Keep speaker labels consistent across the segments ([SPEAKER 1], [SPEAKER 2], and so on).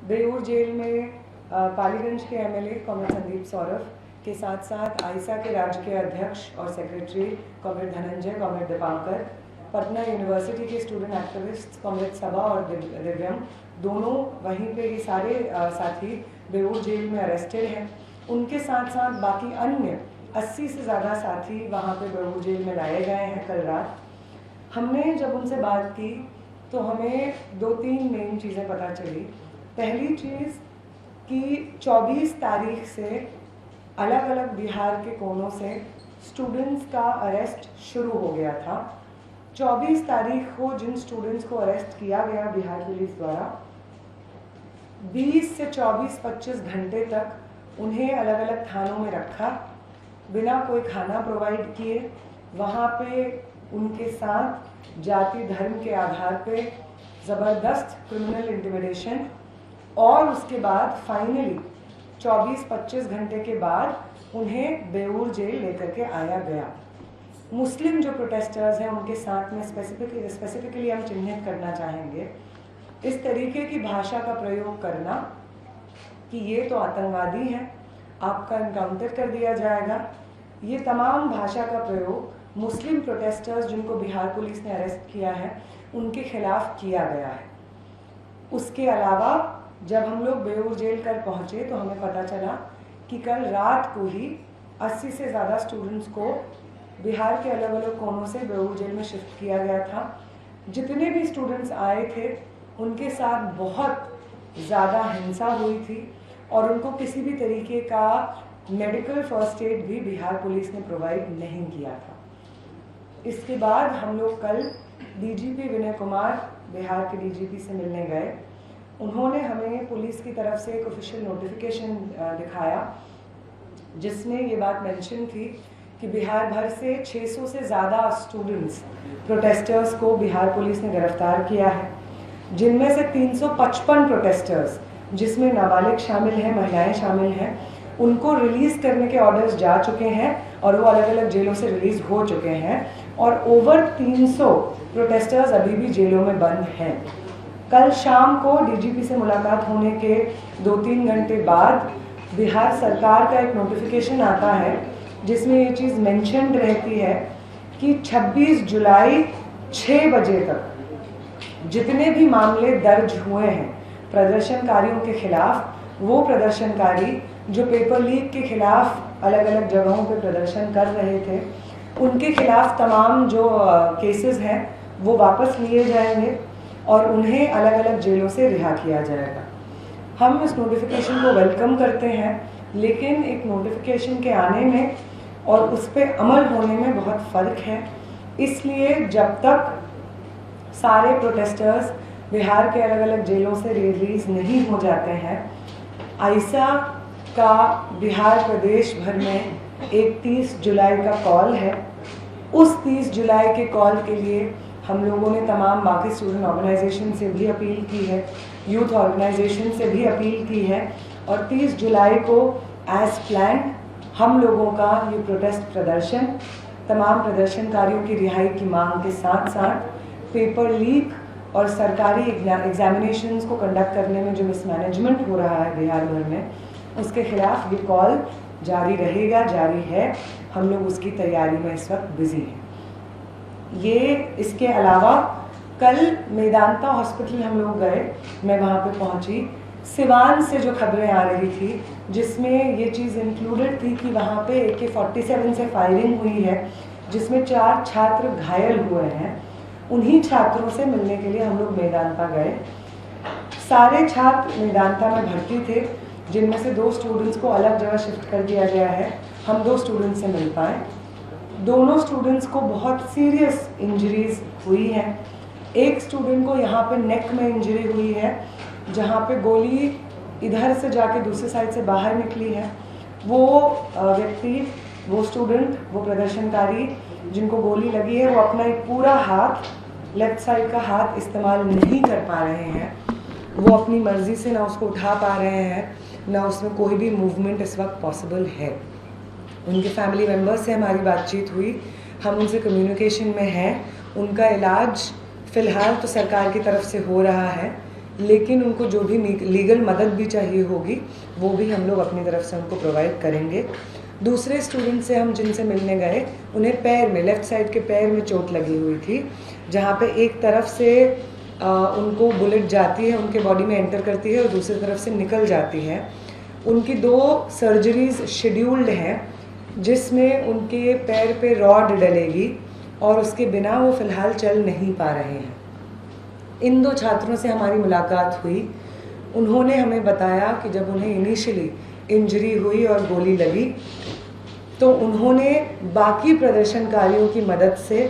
[SPEAKER 1] Beur jail में पालीगंज के MLA comrade Sandeep Saurabh के साथ साथ आइसा के राज्य के अध्यक्ष और secretary comrade Dhananjay, comrade Dipankar, Patna university के स्टूडेंट एक्टिविस्ट कॉमरेड सबा और दिव्यम, दोनों वहीं पे ये सारे साथी बेऊर जेल में अरेस्टेड हैं। उनके साथ साथ बाकी अन्य 80 से ज़्यादा साथी वहाँ पे बेऊर जेल में लाए गए हैं कल रात। हमने जब उनसे बात की तो हमें 2-3 मेन चीज़ें पता चली। पहली चीज़ कि 24 तारीख से अलग अलग बिहार के कोनों से स्टूडेंट्स का अरेस्ट शुरू हो गया था। 24 तारीख को जिन स्टूडेंट्स को अरेस्ट किया गया बिहार पुलिस द्वारा, 20 से 24-25 घंटे तक उन्हें अलग अलग थानों में रखा, बिना कोई खाना प्रोवाइड किए। वहाँ पे उनके साथ जाति धर्म के आधार पे ज़बरदस्त क्रिमिनल इंटिमिडेशन, और उसके बाद फाइनली 24-25 घंटे के बाद उन्हें बेऊर जेल लेकर के आया गया। मुस्लिम जो प्रोटेस्टर्स हैं उनके साथ में स्पेसिफिकली हम चिन्हित करना चाहेंगे इस तरीके की भाषा का प्रयोग करना कि ये तो आतंकवादी हैं, आपका इनकाउंटर कर दिया जाएगा। ये तमाम भाषा का प्रयोग मुस्लिम प्रोटेस्टर्स जिनको बिहार पुलिस ने अरेस्ट किया है उनके खिलाफ किया गया है। उसके अलावा जब हम लोग बेऊर जेल कर पहुँचे तो हमें पता चला कि कल रात को ही 80 से ज़्यादा स्टूडेंट्स को बिहार के अलग अलग कोनों से बेऊर जेल में शिफ्ट किया गया था। जितने भी स्टूडेंट्स आए थे उनके साथ बहुत ज़्यादा हिंसा हुई थी और उनको किसी भी तरीके का मेडिकल फर्स्ट एड भी बिहार पुलिस ने प्रोवाइड नहीं किया था। इसके बाद हम लोग कल डीजीपी विनय कुमार, बिहार के डीजीपी से मिलने गए। उन्होंने हमें पुलिस की तरफ से एक ऑफिशियल नोटिफिकेशन दिखाया जिसमें ये बात मेंशन थी कि बिहार भर से 600 से ज़्यादा स्टूडेंट्स प्रोटेस्टर्स को बिहार पुलिस ने गिरफ्तार किया है, जिनमें से 355 प्रोटेस्टर्स जिसमें नाबालिग शामिल हैं, महिलाएं शामिल हैं, उनको रिलीज़ करने के ऑर्डर्स जा चुके हैं और वो अलग अलग जेलों से रिलीज़ हो चुके हैं और ओवर 300 प्रोटेस्टर्स अभी भी जेलों में बंद हैं। कल शाम को डीजीपी से मुलाकात होने के 2-3 घंटे बाद बिहार सरकार का एक नोटिफिकेशन आता है जिसमें ये चीज़ मेंशन्ड रहती है कि 26 जुलाई 6 बजे तक जितने भी मामले दर्ज हुए हैं प्रदर्शनकारियों के खिलाफ, वो प्रदर्शनकारी जो पेपर लीक के खिलाफ अलग अलग जगहों पे प्रदर्शन कर रहे थे, उनके खिलाफ तमाम जो केसेस हैं वो वापस लिए जाएंगे और उन्हें अलग अलग जेलों से रिहा किया जाएगा। हम इस नोटिफिकेशन को वेलकम करते हैं, लेकिन एक नोटिफिकेशन के आने में और उस पर अमल होने में बहुत फ़र्क है। इसलिए जब तक सारे प्रोटेस्टर्स बिहार के अलग अलग जेलों से रिलीज़ नहीं हो जाते हैं, आइसा का बिहार प्रदेश भर में एक 30 जुलाई का कॉल है। उस 30 जुलाई के कॉल के लिए हम लोगों ने तमाम बाकी स्टूडेंट ऑर्गेनाइजेशन से भी अपील की है, यूथ ऑर्गेनाइजेशन से भी अपील की है और 30 जुलाई को एज प्लान्ड हम लोगों का ये प्रोटेस्ट प्रदर्शन तमाम प्रदर्शनकारियों की रिहाई की मांग के साथ साथ पेपर लीक और सरकारी एग्जामिनेशंस को कंडक्ट करने में जो मिसमैनेजमेंट हो रहा है बिहार भर में, उसके खिलाफ ये कॉल जारी रहेगा, जारी है। हम लोग उसकी तैयारी में इस वक्त बिजी हैं। ये इसके अलावा कल मेदांता हॉस्पिटल हम लोग गए, मैं वहाँ पे पहुँची। सिवान से जो खबरें आ रही थी जिसमें ये चीज़ इंक्लूडेड थी कि वहाँ पे AK-47 से फायरिंग हुई है जिसमें 4 छात्र घायल हुए हैं। उन्हीं छात्रों से मिलने के लिए हम लोग मेदांता गए। सारे छात्र मेदांता में भर्ती थे, जिनमें से 2 स्टूडेंट्स को अलग जगह शिफ्ट कर दिया गया है। हम 2 स्टूडेंट्स से मिल पाए। दोनों स्टूडेंट्स को बहुत सीरियस इंजरीज हुई हैं। एक स्टूडेंट को यहाँ पे नेक में इंजरी हुई है, जहाँ पे गोली इधर से जाके दूसरी साइड से बाहर निकली है। वो व्यक्ति, वो स्टूडेंट, वो प्रदर्शनकारी जिनको गोली लगी है, वो अपना एक पूरा हाथ, लेफ्ट साइड का हाथ इस्तेमाल नहीं कर पा रहे हैं। वो अपनी मर्ज़ी से ना उसको उठा पा रहे हैं, ना उसमें कोई भी मूवमेंट इस वक्त पॉसिबल है। उनके फैमिली मेम्बर्स से हमारी बातचीत हुई, हम उनसे कम्युनिकेशन में हैं। उनका इलाज फ़िलहाल तो सरकार की तरफ से हो रहा है, लेकिन उनको जो भी लीगल मदद भी चाहिए होगी वो भी हम लोग अपनी तरफ से उनको प्रोवाइड करेंगे। दूसरे स्टूडेंट से हम जिनसे मिलने गए, उन्हें पैर में, लेफ़्ट साइड के पैर में चोट लगी हुई थी, जहाँ पे एक तरफ से उनको बुलेट जाती है, उनके बॉडी में एंटर करती है और दूसरी तरफ से निकल जाती है। उनकी 2 सर्जरीज शेड्यूल्ड हैं, जिसमें उनके पैर पे रॉड डलेगी और उसके बिना वो फ़िलहाल चल नहीं पा रहे हैं। इन 2 छात्रों से हमारी मुलाकात हुई। उन्होंने हमें बताया कि जब उन्हें इनिशियली इंजरी हुई और गोली लगी तो उन्होंने बाकी प्रदर्शनकारियों की मदद से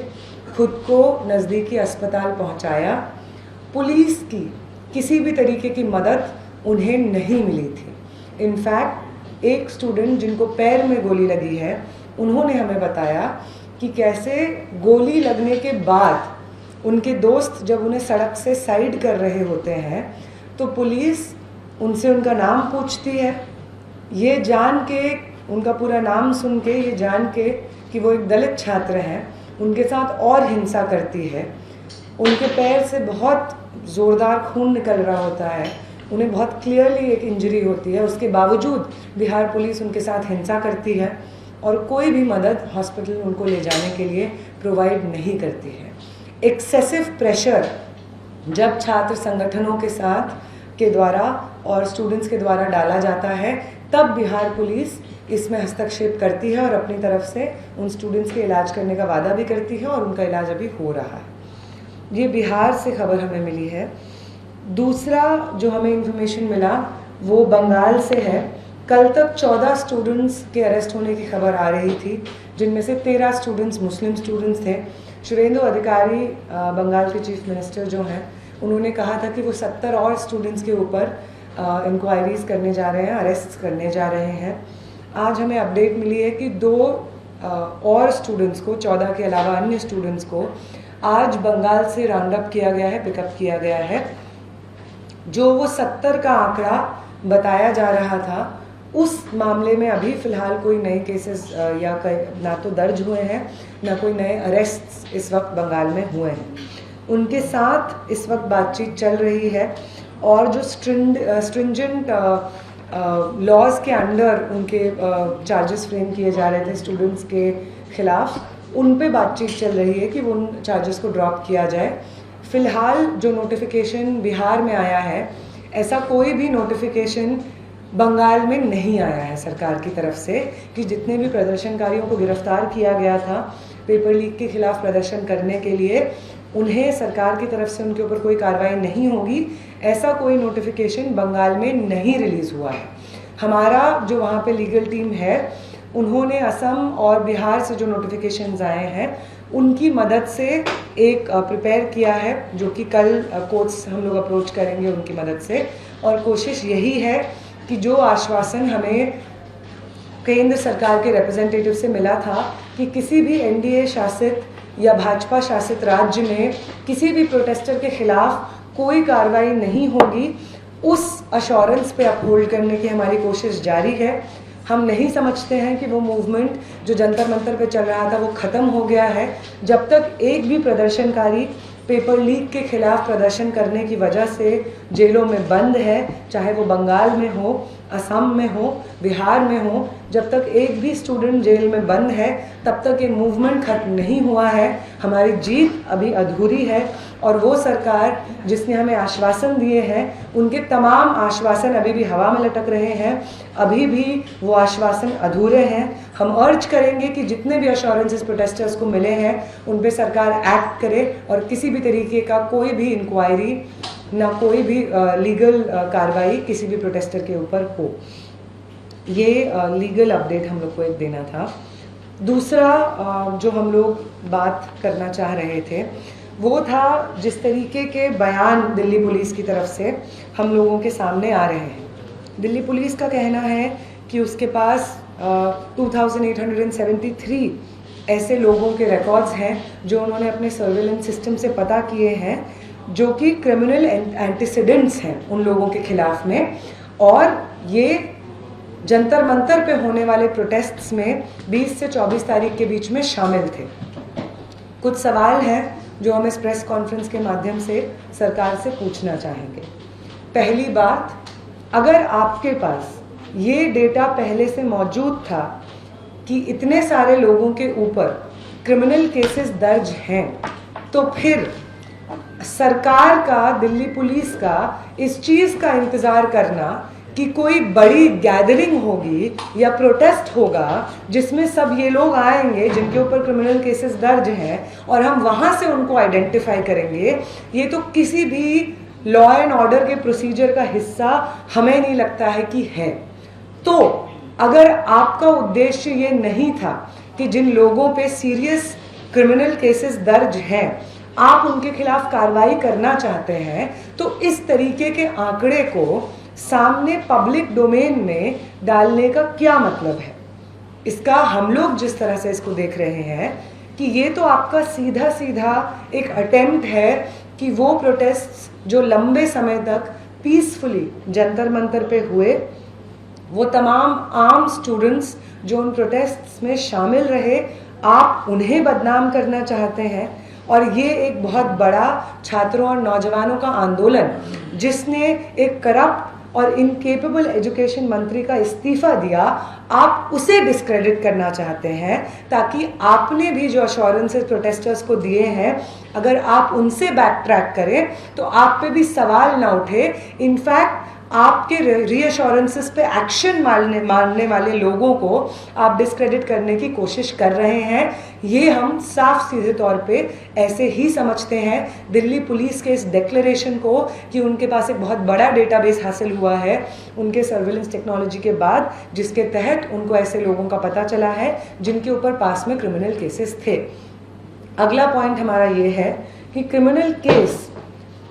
[SPEAKER 1] खुद को नज़दीकी अस्पताल पहुंचाया। पुलिस की किसी भी तरीके की मदद उन्हें नहीं मिली थी। इनफैक्ट एक स्टूडेंट जिनको पैर में गोली लगी है, उन्होंने हमें बताया कि कैसे गोली लगने के बाद उनके दोस्त जब उन्हें सड़क से साइड कर रहे होते हैं तो पुलिस उनसे उनका नाम पूछती है। ये जान के, उनका पूरा नाम सुन के, ये जान के कि वो एक दलित छात्र हैं, उनके साथ और हिंसा करती है। उनके पैर से बहुत ज़ोरदार खून निकल रहा होता है, उन्हें बहुत क्लियरली एक इंजरी होती है, उसके बावजूद बिहार पुलिस उनके साथ हिंसा करती है और कोई भी मदद हॉस्पिटल उनको ले जाने के लिए प्रोवाइड नहीं करती है। एक्सेसिव प्रेशर जब छात्र संगठनों के द्वारा और स्टूडेंट्स के द्वारा डाला जाता है, तब बिहार पुलिस इसमें हस्तक्षेप करती है और अपनी तरफ से उन स्टूडेंट्स के इलाज करने का वादा भी करती है और उनका इलाज अभी हो रहा है। ये बिहार से खबर हमें मिली है। दूसरा जो हमें इन्फॉर्मेशन मिला वो बंगाल से है। कल तक 14 स्टूडेंट्स के अरेस्ट होने की खबर आ रही थी, जिनमें से 13 स्टूडेंट्स मुस्लिम स्टूडेंट्स थे। शुभेंदु अधिकारी बंगाल के चीफ मिनिस्टर जो हैं, उन्होंने कहा था कि वो 70 और स्टूडेंट्स के ऊपर इंक्वायरीज़ करने जा रहे हैं, अरेस्ट करने जा रहे हैं। आज हमें अपडेट मिली है कि 2 और स्टूडेंट्स को, 14 के अलावा अन्य स्टूडेंट्स को आज बंगाल से राउंड अप किया गया है, पिकअप किया गया है। जो वो 70 का आंकड़ा बताया जा रहा था, उस मामले में अभी फ़िलहाल कोई नए केसेस या ना तो दर्ज हुए हैं, ना कोई नए अरेस्ट इस वक्त बंगाल में हुए हैं। उनके साथ इस वक्त बातचीत चल रही है और जो स्ट्रिंजेंट लॉज के अंडर उनके चार्जेस फ्रेम किए जा रहे थे स्टूडेंट्स के खिलाफ, उन पे बातचीत चल रही है कि वो उन चार्जेस को ड्रॉप किया जाए। फ़िलहाल जो नोटिफिकेशन बिहार में आया है, ऐसा कोई भी नोटिफिकेशन बंगाल में नहीं आया है सरकार की तरफ से कि जितने भी प्रदर्शनकारियों को गिरफ्तार किया गया था पेपर लीक के खिलाफ प्रदर्शन करने के लिए, उन्हें सरकार की तरफ से उनके ऊपर कोई कार्रवाई नहीं होगी, ऐसा कोई नोटिफिकेशन बंगाल में नहीं रिलीज़ हुआ है। हमारा जो वहाँ पे लीगल टीम है, उन्होंने असम और बिहार से जो नोटिफिकेशंस आए हैं उनकी मदद से एक प्रिपेयर किया है, जो कि कल कोर्ट्स हम लोग अप्रोच करेंगे उनकी मदद से। और कोशिश यही है कि जो आश्वासन हमें केंद्र सरकार के रिप्रेजेंटेटिव से मिला था कि किसी भी एनडीए शासित या भाजपा शासित राज्य में किसी भी प्रोटेस्टर के खिलाफ कोई कार्रवाई नहीं होगी, उस अश्योरेंस पे अपहोल्ड करने की हमारी कोशिश जारी है। हम नहीं समझते हैं कि वो मूवमेंट जो जंतर मंतर पे चल रहा था वो ख़त्म हो गया है। जब तक एक भी प्रदर्शनकारी पेपर लीक के खिलाफ प्रदर्शन करने की वजह से जेलों में बंद है, चाहे वो बंगाल में हो, असम में हो, बिहार में हो, जब तक एक भी स्टूडेंट जेल में बंद है तब तक ये मूवमेंट खत्म नहीं हुआ है। हमारी जीत अभी अधूरी है और वो सरकार जिसने हमें आश्वासन दिए हैं, उनके तमाम आश्वासन अभी भी हवा में लटक रहे हैं, अभी भी वो आश्वासन अधूरे हैं। हम अर्ज करेंगे कि जितने भी अश्योरेंसेस प्रोटेस्टर्स को मिले हैं उन पे सरकार एक्ट करे और किसी भी तरीके का कोई भी इंक्वायरी ना कोई भी लीगल कार्रवाई किसी भी प्रोटेस्टर के ऊपर हो। ये लीगल अपडेट हम लोग को एक देना था। दूसरा जो हम लोग बात करना चाह रहे थे वो था जिस तरीके के बयान दिल्ली पुलिस की तरफ से हम लोगों के सामने आ रहे हैं। दिल्ली पुलिस का कहना है कि उसके पास 2873 ऐसे लोगों के रिकॉर्ड्स हैं जो उन्होंने अपने सर्वेलेंस सिस्टम से पता किए हैं, जो कि क्रिमिनल एंटीसीडेंट्स हैं उन लोगों के खिलाफ में, और ये जंतर मंतर पे होने वाले प्रोटेस्ट्स में 20 से 24 तारीख के बीच में शामिल थे। कुछ सवाल हैं जो हम इस प्रेस कॉन्फ्रेंस के माध्यम से सरकार से पूछना चाहेंगे। पहली बात, अगर आपके पास ये डेटा पहले से मौजूद था कि इतने सारे लोगों के ऊपर क्रिमिनल केसेस दर्ज हैं, तो फिर सरकार का, दिल्ली पुलिस का इस चीज़ का इंतज़ार करना कि कोई बड़ी गैदरिंग होगी या प्रोटेस्ट होगा जिसमें सब ये लोग आएंगे जिनके ऊपर क्रिमिनल केसेस दर्ज हैं और हम वहाँ से उनको आइडेंटिफाई करेंगे, ये तो किसी भी लॉ एंड ऑर्डर के प्रोसीजर का हिस्सा हमें नहीं लगता है कि है। तो अगर आपका उद्देश्य ये नहीं था कि जिन लोगों पे सीरियस क्रिमिनल केसेस दर्ज हैं आप उनके खिलाफ कार्रवाई करना चाहते हैं, तो इस तरीके के आंकड़े को सामने पब्लिक डोमेन में डालने का क्या मतलब है? इसका हम लोग जिस तरह से इसको देख रहे हैं कि ये तो आपका सीधा सीधा एक अटेम्प्ट है कि वो प्रोटेस्ट्स जो लंबे समय तक पीसफुली जंतर मंतर पे हुए, वो तमाम आम स्टूडेंट्स जो उन प्रोटेस्ट्स में शामिल रहे, आप उन्हें बदनाम करना चाहते हैं। और ये एक बहुत बड़ा छात्रों और नौजवानों का आंदोलन जिसने एक करप्ट और इनकेपेबल एजुकेशन मंत्री का इस्तीफा दिया, आप उसे डिस्क्रेडिट करना चाहते हैं ताकि आपने भी जो अश्योरेंसेस प्रोटेस्टर्स को दिए हैं, अगर आप उनसे बैक ट्रैक करें तो आप पे भी सवाल ना उठे। इनफैक्ट आपके रीअश्योरेंसेस पे एक्शन मानने वाले लोगों को आप डिस्क्रेडिट करने की कोशिश कर रहे हैं। ये हम साफ सीधे तौर पे ऐसे ही समझते हैं दिल्ली पुलिस के इस डिक्लेरेशन को कि उनके पास एक बहुत बड़ा डेटाबेस हासिल हुआ है उनके सर्विलेंस टेक्नोलॉजी के बाद, जिसके तहत उनको ऐसे लोगों का पता चला है जिनके ऊपर पास में क्रिमिनल केसेस थे। अगला पॉइंट हमारा ये है कि क्रिमिनल केस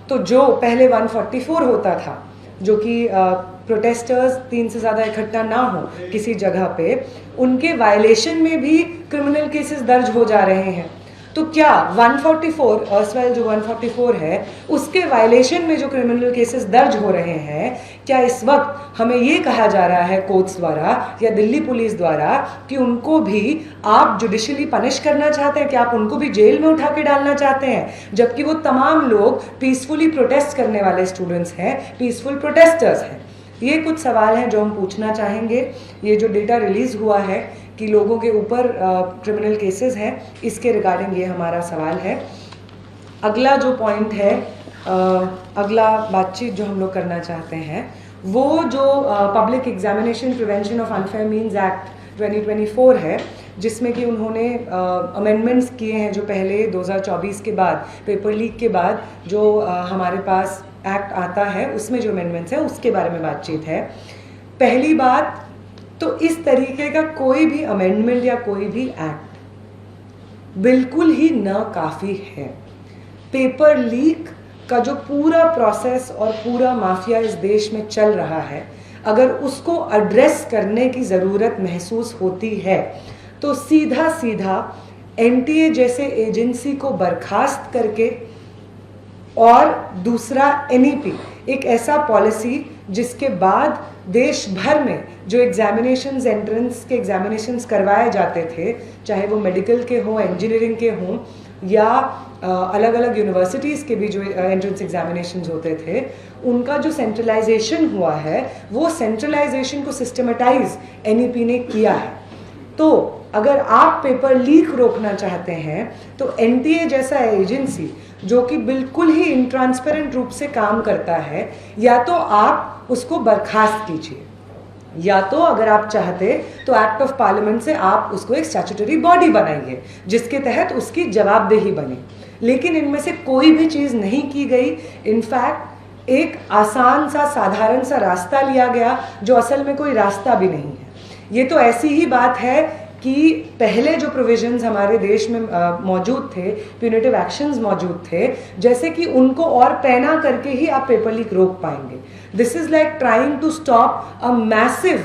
[SPEAKER 1] तो जो पहले 144 होता था, जो कि प्रोटेस्टर्स 3 से ज़्यादा इकट्ठा ना हो किसी जगह पे, उनके वायलेशन में भी क्रिमिनल केसेस दर्ज हो जा रहे हैं। तो क्या 144 अर्सवाइल जो 144 है उसके वायलेशन में जो क्रिमिनल केसेस दर्ज हो रहे हैं, क्या इस वक्त हमें ये कहा जा रहा है कोर्ट्स द्वारा या दिल्ली पुलिस द्वारा कि उनको भी आप जुडिशली पनिश करना चाहते हैं, कि आप उनको भी जेल में उठा के डालना चाहते हैं, जबकि वो तमाम लोग पीसफुली प्रोटेस्ट करने वाले स्टूडेंट्स हैं, पीसफुल प्रोटेस्टर्स हैं? ये कुछ सवाल हैं जो हम पूछना चाहेंगे। ये जो डेटा रिलीज़ हुआ है कि लोगों के ऊपर क्रिमिनल केसेस हैं, इसके रिगार्डिंग ये हमारा सवाल है। अगला जो पॉइंट है, अगला बातचीत जो हम लोग करना चाहते हैं, वो जो public examination prevention of unfair means act 2024 है, जिसमें कि उन्होंने अमेंडमेंट्स किए हैं जो पहले 2024 के बाद पेपर लीक के बाद जो हमारे पास एक्ट आता है उसमें जो अमेंडमेंट्स है उसके बारे में बातचीत है। पहली बात तो इस तरीके का कोई भी अमेंडमेंट या कोई भी एक्ट बिल्कुल ही नाकाफी है। पेपर लीक का जो पूरा प्रोसेस और पूरा माफिया इस देश में चल रहा है, अगर उसको एड्रेस करने की ज़रूरत महसूस होती है तो सीधा सीधा एनटीए जैसे एजेंसी को बर्खास्त करके और दूसरा एनईपी, एक ऐसा पॉलिसी जिसके बाद देश भर में जो एग्जामिनेशंस, एंट्रेंस के एग्जामिनेशंस करवाए जाते थे, चाहे वो मेडिकल के हों, इंजीनियरिंग के हों या अलग अलग यूनिवर्सिटीज़ के भी जो एंट्रेंस एग्जामिनेशंस होते थे, उनका जो सेंट्रलाइजेशन हुआ है वो सेंट्रलाइजेशन को सिस्टमेटाइज एनईपी ने किया है। तो अगर आप पेपर लीक रोकना चाहते हैं तो एनटीए जैसा एजेंसी जो कि बिल्कुल ही इनट्रांसपेरेंट रूप से काम करता है, या तो आप उसको बर्खास्त कीजिए, या तो अगर आप चाहते तो एक्ट ऑफ पार्लियामेंट से आप उसको एक स्टैट्यूटरी बॉडी बनाइए जिसके तहत उसकी जवाबदेही बने। लेकिन इनमें से कोई भी चीज़ नहीं की गई। इनफैक्ट एक आसान सा साधारण सा रास्ता लिया गया जो असल में कोई रास्ता भी नहीं है। ये तो ऐसी ही बात है कि पहले जो प्रोविजंस हमारे देश में मौजूद थे, प्यूनिटिव एक्शंस मौजूद थे, जैसे कि उनको और पैना करके ही आप पेपर लीक रोक पाएंगे। This is like trying to stop a massive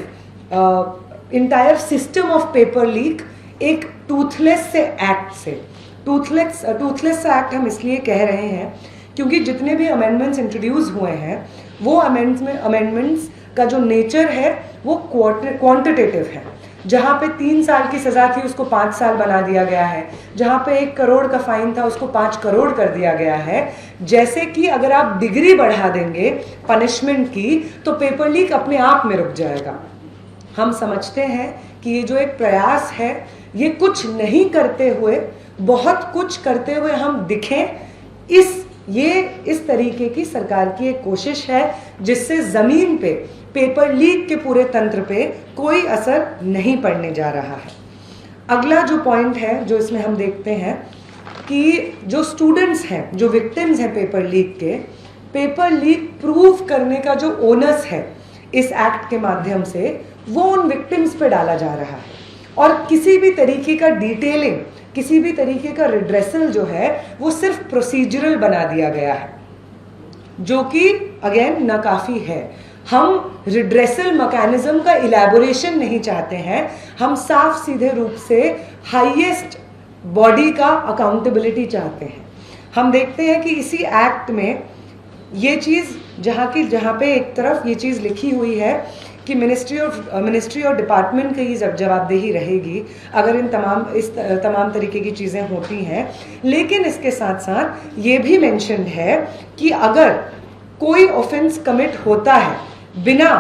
[SPEAKER 1] entire system of paper leak एक टूथलेस से एक्ट से। टूथलेस एक्ट हम इसलिए कह रहे हैं क्योंकि जितने भी अमेंडमेंट्स इंट्रोड्यूस हुए हैं वो अमेंडमेंट्स का जो नेचर है वो क्वांटिटेटिव है। जहाँ पे 3 साल की सज़ा थी उसको 5 साल बना दिया गया है, जहाँ पे 1 करोड़ का फाइन था उसको 5 करोड़ कर दिया गया है। जैसे कि अगर आप डिग्री बढ़ा देंगे पनिशमेंट की तो पेपर लीक अपने आप में रुक जाएगा। हम समझते हैं कि ये जो एक प्रयास है ये कुछ नहीं करते हुए बहुत कुछ करते हुए हम दिखें, इस तरीके की सरकार की एक कोशिश है जिससे ज़मीन पे पेपर लीक के पूरे तंत्र पे कोई असर नहीं पड़ने जा रहा है। अगला जो पॉइंट है जो इसमें हम देखते हैं कि जो स्टूडेंट्स हैं, जो विक्टिम्स हैं पेपर लीक के, पेपर लीक प्रूव करने का जो ओनस है इस एक्ट के माध्यम से वो उन विक्टिम्स पे डाला जा रहा है और किसी भी तरीके का डिटेलिंग, किसी भी तरीके का रिड्रेसल जो है वो सिर्फ प्रोसीजरल बना दिया गया है, जो कि अगेन नाकाफी है। हम रिड्रेसल मैकेनिज्म का इलैबोरेशन नहीं चाहते हैं, हम साफ सीधे रूप से हाईएस्ट बॉडी का अकाउंटेबिलिटी चाहते हैं। हम देखते हैं कि इसी एक्ट में ये चीज़ जहाँ पे एक तरफ ये चीज़ लिखी हुई है कि मिनिस्ट्री और डिपार्टमेंट की जवाबदेही रहेगी अगर इस तमाम तरीके की चीज़ें होती हैं, लेकिन इसके साथ साथ ये भी मेंशन्ड है कि अगर कोई ऑफेंस कमिट होता है बिना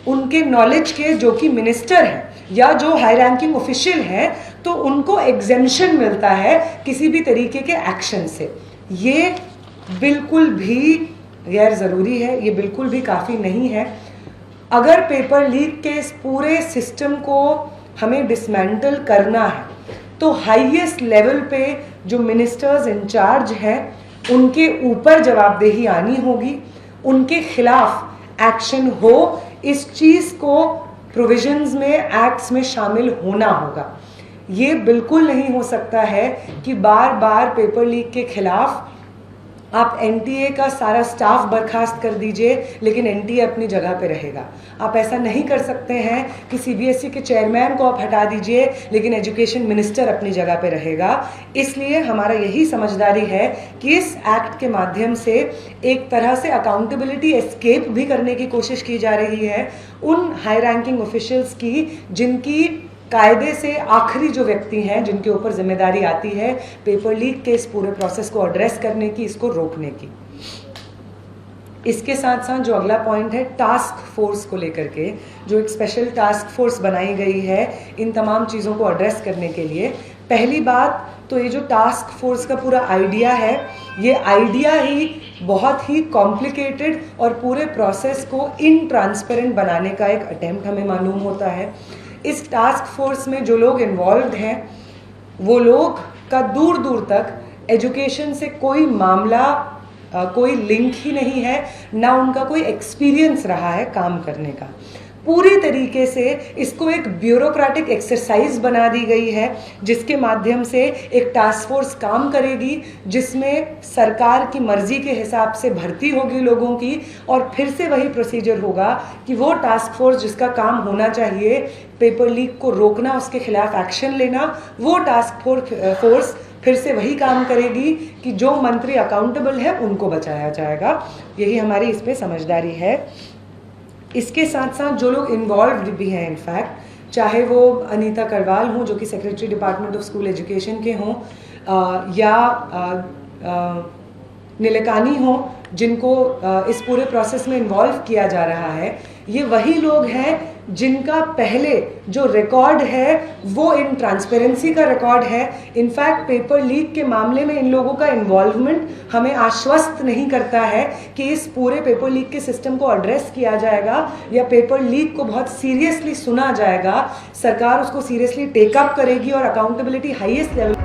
[SPEAKER 1] उनके नॉलेज के, जो कि मिनिस्टर हैं या जो हाई रैंकिंग ऑफिशियल हैं, तो उनको एग्जेम्पशन मिलता है किसी भी तरीके के एक्शन से। ये बिल्कुल भी गैर ज़रूरी है, ये बिल्कुल भी काफ़ी नहीं है। अगर पेपर लीक के इस पूरे सिस्टम को हमें डिसमेंटल करना है तो हाईएस्ट लेवल पे जो मिनिस्टर्स इंचार्ज हैं उनके ऊपर जवाबदेही आनी होगी, उनके खिलाफ एक्शन हो, इस चीज़ को प्रोविजंस में, एक्ट्स में शामिल होना होगा। ये बिल्कुल नहीं हो सकता है कि बार बार पेपर लीक के खिलाफ आप एनटीए का सारा स्टाफ बर्खास्त कर दीजिए लेकिन एनटीए अपनी जगह पे रहेगा। आप ऐसा नहीं कर सकते हैं कि सीबीएसई के चेयरमैन को आप हटा दीजिए लेकिन एजुकेशन मिनिस्टर अपनी जगह पे रहेगा। इसलिए हमारा यही समझदारी है कि इस एक्ट के माध्यम से एक तरह से अकाउंटेबिलिटी एस्केप भी करने की कोशिश की जा रही है उन हाई रैंकिंग ऑफिशियल्स की जिनकी कायदे से आखिरी जो व्यक्ति हैं, जिनके ऊपर जिम्मेदारी आती है पेपर लीक के इस पूरे प्रोसेस को एड्रेस करने की, इसको रोकने की। इसके साथ साथ जो अगला पॉइंट है टास्क फोर्स को लेकर के, जो एक स्पेशल टास्क फोर्स बनाई गई है इन तमाम चीज़ों को एड्रेस करने के लिए। पहली बात तो ये जो टास्क फोर्स का पूरा आइडिया है, ये आइडिया ही बहुत ही कॉम्प्लिकेटेड और पूरे प्रोसेस को इनट्रांसपेरेंट बनाने का एक अटेम्प्ट हमें मालूम होता है। इस टास्क फोर्स में जो लोग इन्वॉल्व हैं वो लोग का दूर दूर तक एजुकेशन से कोई मामला, कोई लिंक ही नहीं है, ना उनका कोई एक्सपीरियंस रहा है काम करने का। पूरी तरीके से इसको एक ब्यूरोक्रेटिक एक्सरसाइज बना दी गई है जिसके माध्यम से एक टास्क फोर्स काम करेगी, जिसमें सरकार की मर्जी के हिसाब से भर्ती होगी लोगों की और फिर से वही प्रोसीजर होगा कि वो टास्क फोर्स जिसका काम होना चाहिए पेपर लीक को रोकना, उसके खिलाफ एक्शन लेना, वो टास्क फोर्स फिर से वही काम करेगी कि जो मंत्री अकाउंटेबल है उनको बचाया जाएगा। यही हमारी इस पे समझदारी है। इसके साथ साथ जो लोग इन्वॉल्व्ड भी हैं, इनफैक्ट चाहे वो अनीता करवाल हों जो कि secretary department of school education के हों या नीलेकानी हों जिनको इस पूरे प्रोसेस में इन्वॉल्व किया जा रहा है, ये वही लोग हैं जिनका पहले जो रिकॉर्ड है वो इन ट्रांसपेरेंसी का रिकॉर्ड है। इनफैक्ट पेपर लीक के मामले में इन लोगों का इन्वॉल्वमेंट हमें आश्वस्त नहीं करता है कि इस पूरे पेपर लीक के सिस्टम को एड्रेस किया जाएगा या पेपर लीक को बहुत सीरियसली सुना जाएगा, सरकार उसको सीरियसली टेकअप करेगी और अकाउंटेबिलिटी हाईएस्ट लेवल